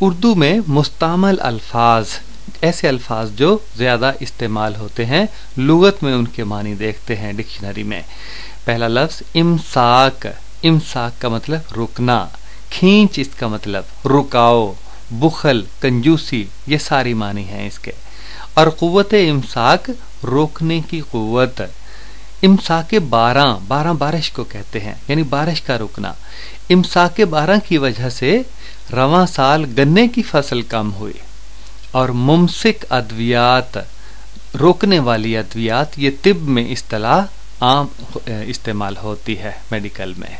اردو میں مستعمل الفاظ، ایسے الفاظ جو زیادہ استعمال ہوتے ہیں، لغت میں ان کے معنی دیکھتے ہیں ڈکشنری میں۔ پہلا لفظ امساک، امساک کا مطلب رکنا، کھینچ اس کا مطلب رکاؤ، بخل، کنجوسی، یہ ساری معنی ہیں اس کے۔ اور قوت امساک روکنے کی قوت۔ امساک باران، باران بارش کو کہتے ہیں، یعنی بارش کا رکنا۔ امساک باران کی وجہ سے رواں سال گنے کی فصل کم ہوئی۔ اور ممسک ادویات، روکنے والی ادویات، یہ طب میں اصطلاح عام استعمال ہوتی ہے میڈیکل میں۔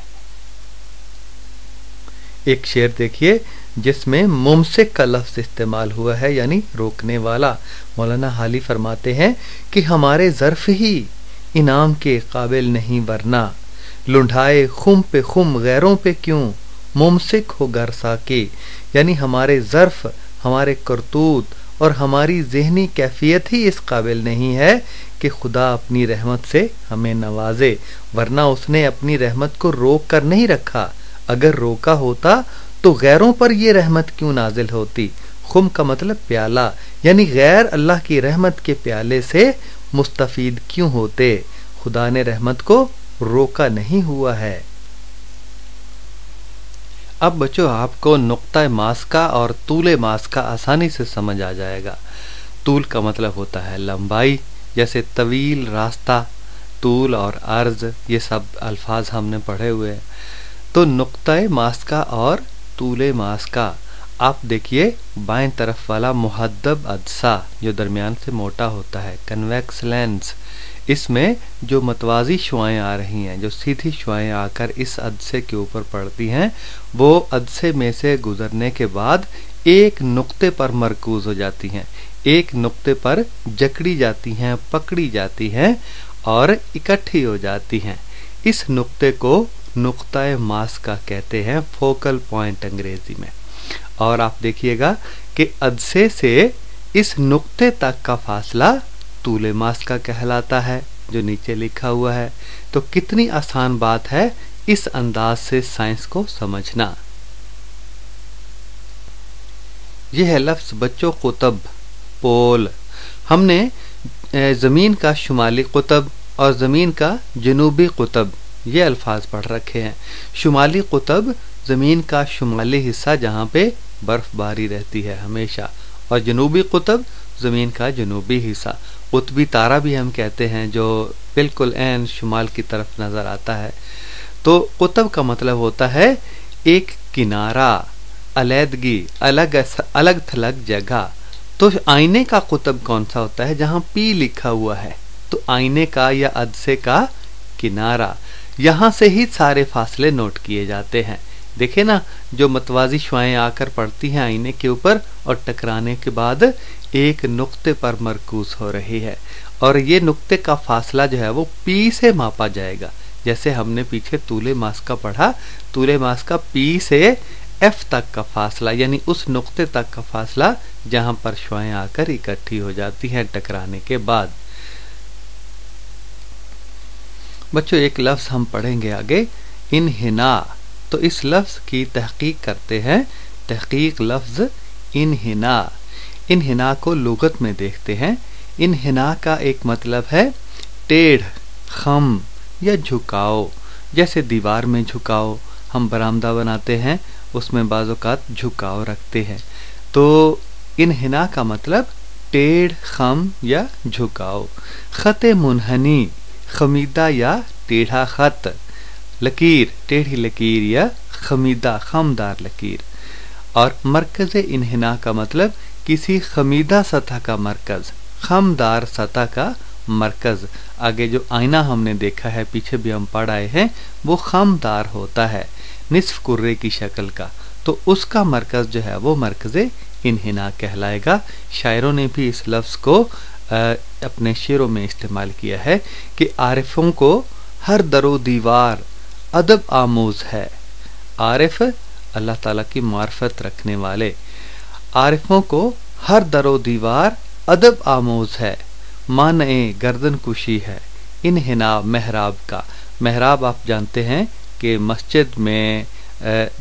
ایک شعر دیکھیے جس میں ممسک کا لفظ استعمال ہوا ہے، یعنی روکنے والا۔ مولانا حالی فرماتے ہیں کہ ہمارے ظرف ہی انعام کے قابل نہیں، ورنہ لنڈھائے خم پہ خم غیروں پہ کیوں ممسک ہو گر ساکے، یعنی ہمارے ظرف، ہمارے کرتوت اور ہماری ذہنی کیفیت ہی اس قابل نہیں ہے کہ خدا اپنی رحمت سے ہمیں نوازے، ورنہ اس نے اپنی رحمت کو روک کر نہیں رکھا۔ اگر روکا ہوتا تو غیروں پر یہ رحمت کیوں نازل ہوتی۔ خم کا مطلب پیالہ، یعنی غیر اللہ کی رحمت کے پیالے سے مستفید کیوں ہوتے۔ خدا نے رحمت کو روکا نہیں ہوا ہے۔ اب بچوں آپ کو نقطہ ماسکہ اور طول ماسکہ آسانی سے سمجھ آ جائے گا۔ طول کا مطلب ہوتا ہے لمبائی، جیسے طویل راستہ، طول اور عرض، یہ سب الفاظ ہم نے پڑھے ہوئے ہیں۔ تو نقطہ ماسکہ اور طول ماسکہ، آپ دیکھیے بائیں طرف والا محدب عدسہ جو درمیان سے موٹا ہوتا ہے، کنویکس لینس، اس میں جو متوازی شعائیں آ رہی ہیں، جو سیدھی شعائیں آ کر اس عدسے کے اوپر پڑتی ہیں، وہ عدسے میں سے گزرنے کے بعد ایک نقطے پر مرکوز ہو جاتی ہیں، ایک نقطے پر جکڑی جاتی ہیں، پکڑی جاتی ہیں اور اکٹھی ہو جاتی ہیں۔ اس نقطے کو نقطہ ماسکہ کہتے ہیں، فوکل پوائنٹ انگریزی میں۔ اور آپ دیکھیے گا کہ عدسے سے اس نقطے تک کا فاصلہ طول ماسکہ کہلاتا ہے، جو نیچے لکھا ہوا ہے۔ تو کتنی آسان بات ہے اس انداز سے سائنس کو سمجھنا۔ یہ ہے لفظ بچوں قطب، پول۔ ہم نے زمین کا شمالی قطب اور زمین کا جنوبی قطب یہ الفاظ پڑھ رکھے ہیں۔ شمالی قطب زمین کا شمالی حصہ جہاں پہ برف باری رہتی ہے ہمیشہ، اور جنوبی قطب زمین کا جنوبی حصہ۔ قطبی تارہ بھی ہم کہتے ہیں، جو بالکل عین شمال کی طرف نظر آتا ہے۔ تو قطب کا مطلب ہوتا ہے ایک کنارہ، علیحدگی، الگ تھلگ جگہ۔ تو آئینے کا قطب کون سا ہوتا ہے؟ جہاں پی لکھا ہوا ہے، تو آئینے کا یا عدسے کا کنارہ، یہاں سے ہی سارے فاصلے نوٹ کیے جاتے ہیں۔ دیکھیں نا، جو متوازی شعائیں آ کر پڑتی ہیں آئینے کے اوپر اور ٹکرانے کے بعد ایک نقطے پر مرکوز ہو رہی ہے، اور یہ نقطے کا فاصلہ جو ہے وہ پی سے ماپا جائے گا۔ جیسے ہم نے پیچھے طول ماسکہ پڑھا، طول ماسکہ پی سے ایف تک کا فاصلہ، یعنی اس نقطے تک کا فاصلہ جہاں پر شعائیں آ کر اکٹھی ہو جاتی ہیں ٹکرانے کے بعد۔ بچوں ایک لفظ ہم پڑھیں گے آگے، انحناء۔ تو اس لفظ کی تحقیق کرتے ہیں۔ تحقیق لفظ انحناء، انحناء کو لغت میں دیکھتے ہیں۔ انحناء کا ایک مطلب ہے ٹیڑھ، خم یا جھکاؤ۔ جیسے دیوار میں جھکاؤ، ہم برآمدہ بناتے ہیں، اس میں بعض اوقات جھکاؤ رکھتے ہیں۔ تو انحناء کا مطلب ٹیڑھ، خم یا جھکاؤ۔ خط منحنی، خمیدہ یا ٹیڑھا خط۔ لکیر، ٹیڑھی لکیر یا خمیدہ، خمدار لکیر۔ اور مرکز انحناء کا مطلب کسی خمیدہ سطح کا مرکز، خمدار سطح کا مرکز۔ آگے جو آئینہ ہم نے دیکھا ہے، پیچھے بھی ہم پڑھ آئے ہیں، وہ خمدار ہوتا ہے، نصف کرے کی شکل کا، تو اس کا مرکز جو ہے وہ مرکز انحناء کہلائے گا۔ شاعروں نے بھی اس لفظ کو اپنے شعروں میں استعمال کیا ہے کہ عارفوں کو ہر در و دیوار ادب آموز ہے۔ عارف اللہ تعالیٰ کی معرفت رکھنے والے، عارفوں کو ہر در و دیوار ادب آموز ہے، مانع گردن کشی ہے۔ انحناء محراب کا، محراب آپ جانتے ہیں کہ مسجد میں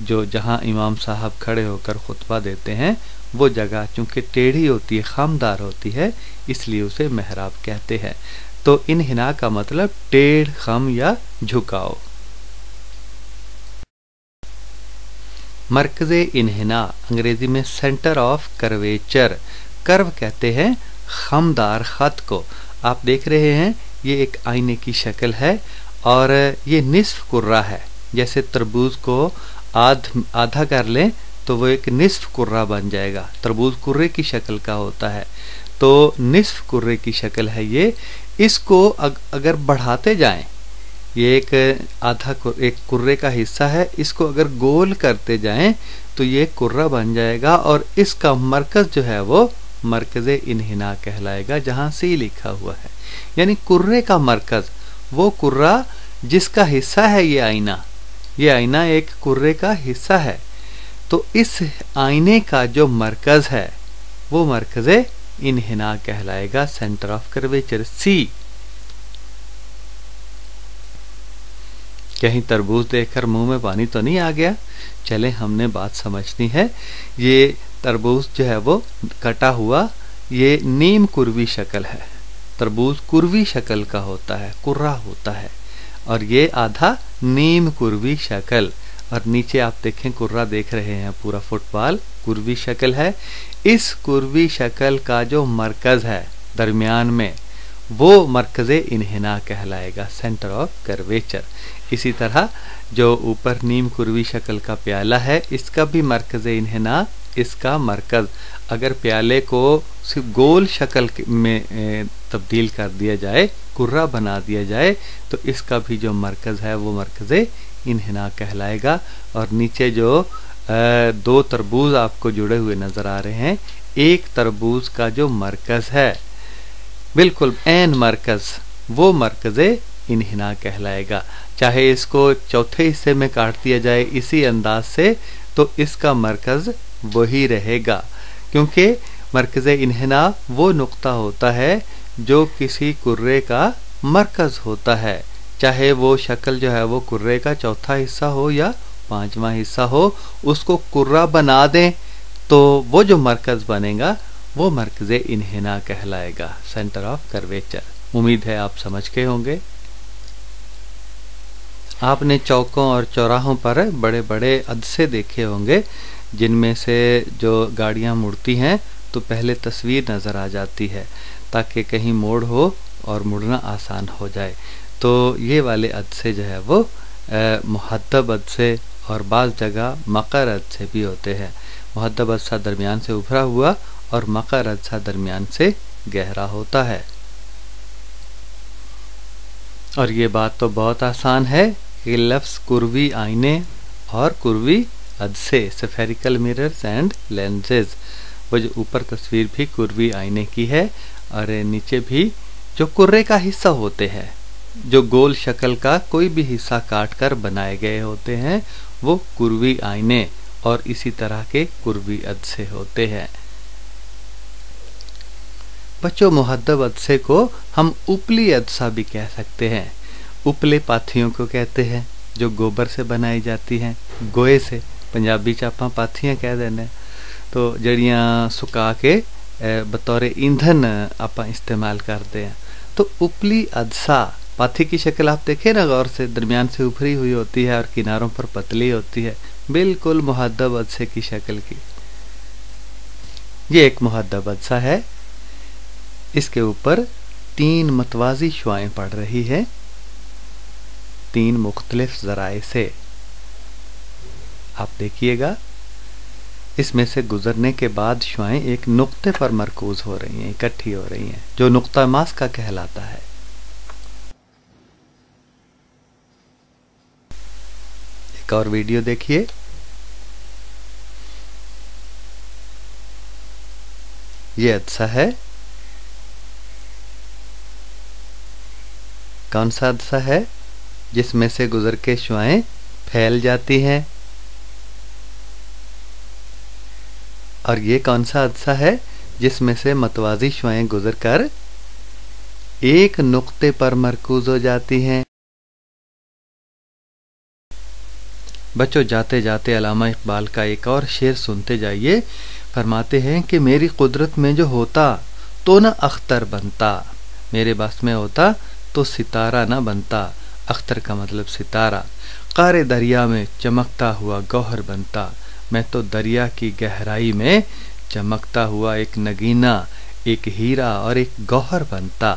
جو جہاں امام صاحب کھڑے ہو کر خطبہ دیتے ہیں وہ جگہ چونکہ ٹیڑھی ہوتی ہے، خمدار ہوتی ہے، اس لیے اسے محراب کہتے ہیں۔ تو انحنا کا مطلب ٹیڑھ، خم یا جھکاؤ۔ مرکز انحنا انگریزی میں سینٹر آف کرویچر، کرو کہتے ہیں خمدار خط کو۔ آپ دیکھ رہے ہیں یہ ایک آئینے کی شکل ہے اور یہ نصف کرہ ہے، جیسے تربوز کو آدھا کر لیں تو وہ ایک نصف کرہ بن جائے گا، تربوز کرے کی شکل کا ہوتا ہے، تو نصف کرے کی شکل ہے یہ۔ اس کو اگر بڑھاتے جائیں، یہ ایک کرے کا حصہ ہے، اس کو اگر گول کرتے جائیں تو یہ کرہ بن جائے گا اور اس کا مرکز جو ہے وہ مرکز انحنا کہلائے گا، جہاں سی لکھا ہوا ہے، یعنی کرے کا مرکز وہ کرہ جس کا حصہ ہے یہ آئینہ ایک کرے کا حصہ ہے، تو اس آئینے کا جو مرکز ہے وہ مرکز انحنا کہلائے گا، سینٹر آف کرویچر، سی۔ کہیں تربوز دیکھ کر منہ میں پانی تو نہیں آ گیا؟ چلیں ہم نے بات سمجھنی ہے۔ یہ تربوز جو ہے وہ کٹا ہوا، یہ نیم کروی شکل ہے، تربوز کروی شکل کا ہوتا ہے، کرہ ہوتا ہے، اور یہ آدھا نیم کروی شکل، اور نیچے آپ دیکھیں کرہ دیکھ رہے ہیں، پورا فٹ بال کروی شکل ہے۔ اس کروی شکل کا جو مرکز ہے درمیان میں وہ مرکز انحنا کہلائے گا، سینٹر آف کرویچر۔ اسی طرح جو اوپر نیم کروی شکل کا پیالہ ہے، اس کا بھی مرکز انحنا، اس کا مرکز اگر پیالے کو صرف گول شکل میں تبدیل کر دیا جائے، کرہ بنا دیا جائے، تو اس کا بھی جو مرکز ہے وہ مرکز انحنا کہلائے گا۔ اور نیچے جو دو تربوز آپ کو جڑے ہوئے نظر آ رہے ہیں، ایک تربوز کا جو مرکز ہے بالکل عین مرکز، وہ مرکز انحنا کہلائے گا۔ چاہے اس کو چوتھے حصے میں کاٹ دیا جائے اسی انداز سے تو اس کا مرکز وہی رہے گا، کیونکہ مرکز انحنا وہ نقطہ ہوتا ہے جو کسی کرے کا مرکز ہوتا ہے، چاہے وہ شکل جو ہے وہ کرے کا چوتھا حصہ ہو یا پانچواں حصہ ہو، اس کو کرہ بنا دیں تو وہ جو مرکز بنے گا وہ مرکز انحنا کہلائے گا، سینٹر آف کرویچر۔ امید ہے آپ سمجھ گئے ہوں گے۔ آپ نے چوکوں اور چوراہوں پر بڑے بڑے عدسے دیکھے ہوں گے، جن میں سے جو گاڑیاں مڑتی ہیں تو پہلے تصویر نظر آ جاتی ہے تاکہ کہیں موڑ ہو اور مڑنا آسان ہو جائے۔ تو یہ والے عدسے جو ہے وہ محدب عدسے اور بعض جگہ مقر عدسے بھی ہوتے ہیں۔ محدب عدسہ درمیان سے ابھرا ہوا اور مقر عدسہ درمیان سے گہرا ہوتا ہے۔ اور یہ بات تو بہت آسان ہے کہ لفظ کروی آئینے اور کروی عدسے، سفیریکل میررز اینڈ لینزز، وہ جو اوپر تصویر بھی کروی آئینے کی ہے اور نیچے بھی جو کرے کا حصہ ہوتے ہیں، جو گول شکل کا کوئی بھی حصہ کاٹ کر بنائے گئے ہوتے ہیں، وہ کروی آئینے اور اسی طرح کے کروی عدسے ہوتے ہیں۔ بچوں، محدب عدسے کو ہم اوپلی عدسہ بھی کہہ سکتے ہیں۔ اوپلے پاتھیوں کو کہتے ہیں جو گوبر سے بنائی جاتی ہیں، گوئے سے، پنجابی چاپاں پاتھیاں کہہ دینے، تو جڑیاں سکا کے بطور ایندھن آپ استعمال کرتے ہیں۔ تو اوپلی عدسہ پاتھی کی شکل آپ دیکھیں نا غور سے، درمیان سے ابھری ہوئی ہوتی ہے اور کناروں پر پتلی ہوتی ہے، بالکل محدب عدسے کی شکل کی۔ یہ ایک محدب عدسہ ہے، اس کے اوپر 3 متوازی شعاعیں پڑ رہی ہے 3 مختلف ذرائع سے۔ آپ دیکھیے گا، اس میں سے گزرنے کے بعد شعاعیں ایک نقطے پر مرکوز ہو رہی ہیں، اکٹھی ہو رہی ہیں، جو نقطہ ماسکہ کہلاتا ہے۔ ایک اور ویڈیو دیکھیے۔ یہ عدسہ ہے، کون سا عدسہ ہے؟ جس میں سے گزر کے شعاعیں پھیل جاتی ہیں۔ اور یہ کون سا عدسہ ہے؟ جس میں سے متوازی شعاعیں گزر کر ایک نقطے پر مرکوز ہو جاتی ہیں۔ بچوں جاتے جاتے علامہ اقبال کا ایک اور شعر سنتے جائیے. فرماتے ہیں کہ میری قدرت میں جو ہوتا تو نہ اختر بنتا، میرے بس میں ہوتا تو ستارہ نہ بنتا. اختر کا مطلب ستارہ. قعر دریا میں چمکتا ہوا گوہر بنتا، میں تو دریا کی گہرائی میں چمکتا ہوا ایک نگینہ، ایک ہیرا اور ایک گوہر بنتا.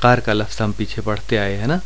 قعر کا لفظ ہم پیچھے پڑھتے آئے ہیں نا.